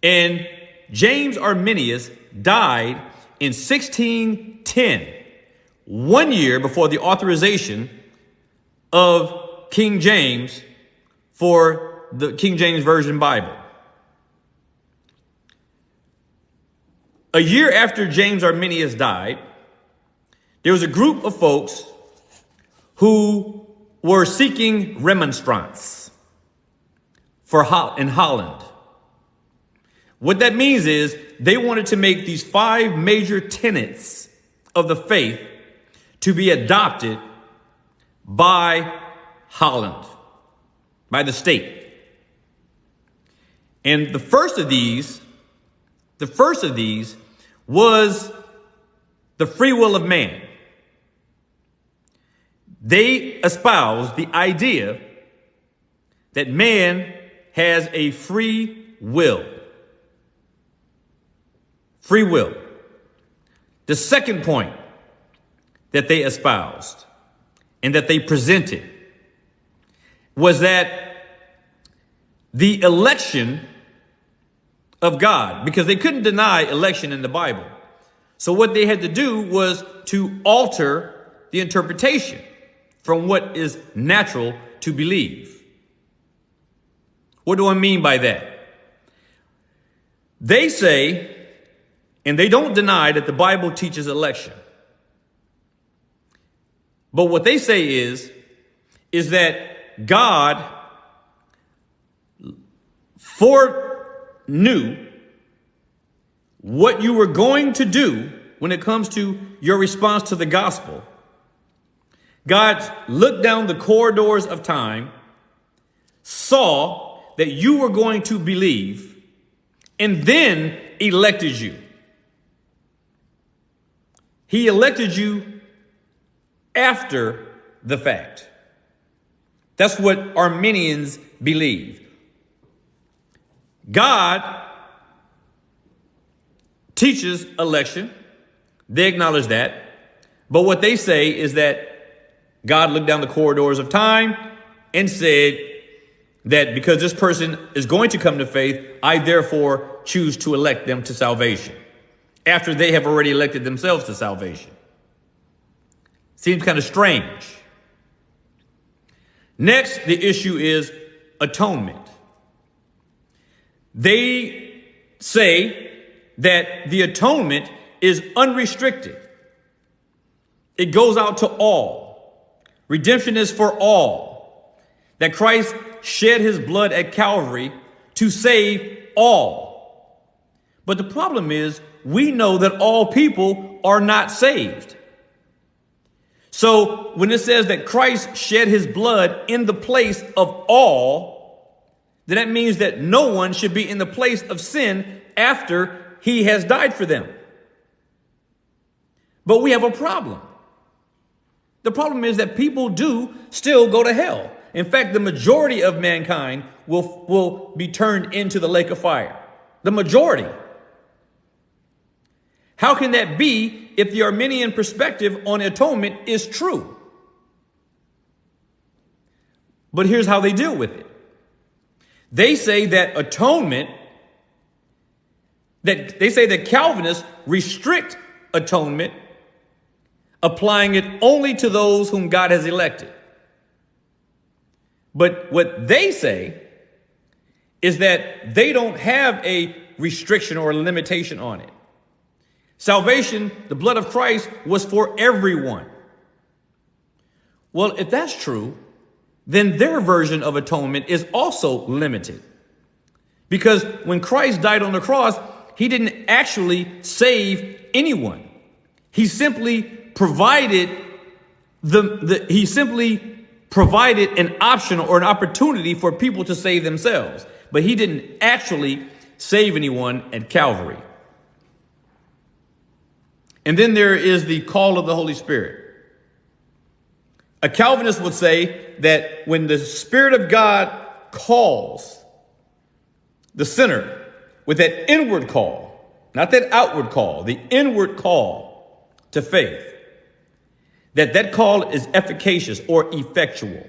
And James Arminius died in 1610, 1 year before the authorization of King James for the King James Version Bible. A year after James Arminius died, there was a group of folks who were seeking remonstrance in Holland. What that means is they wanted to make these 5 major tenets of the faith to be adopted by Holland, by the state. And the first of these was the free will of man. They espoused the idea that man has a free will. Free will. The second point that they espoused and that they presented was that the election of God, because they couldn't deny election in the Bible. So what they had to do was to alter the interpretation from what is natural to believe. What do I mean by that? They say, and they don't deny that the Bible teaches election. But what they say is that God foreknew what you were going to do when it comes to your response to the gospel. God looked down the corridors of time, saw that you were going to believe, and then elected you. He elected you after the fact. That's what Arminians believe. God teaches election. They acknowledge that. But what they say is that God looked down the corridors of time and said that because this person is going to come to faith, I therefore choose to elect them to salvation after they have already elected themselves to salvation. Seems kind of strange. Next, the issue is atonement. They say that the atonement is unrestricted. It goes out to all. Redemption is for all. That Christ shed his blood at Calvary to save all. But the problem is, we know that all people are not saved. So when it says that Christ shed his blood in the place of all, then that means that no one should be in the place of sin after he has died for them. But we have a problem. The problem is that people do still go to hell. In fact, the majority of mankind will be turned into the lake of fire. The majority. How can that be if the Arminian perspective on atonement is true? But here's how they deal with it. They say that atonement, they say that Calvinists restrict atonement, applying it only to those whom God has elected. But what they say is that they don't have a restriction or a limitation on it. Salvation, the blood of Christ, was for everyone. Well, if that's true, then their version of atonement is also limited. Because when Christ died on the cross, he didn't actually save anyone. He simply provided an option or an opportunity for people to save themselves. But he didn't actually save anyone at Calvary. And then there is the call of the Holy Spirit. A Calvinist would say that when the Spirit of God calls the sinner with that inward call, not that outward call, the inward call to faith, that call is efficacious or effectual.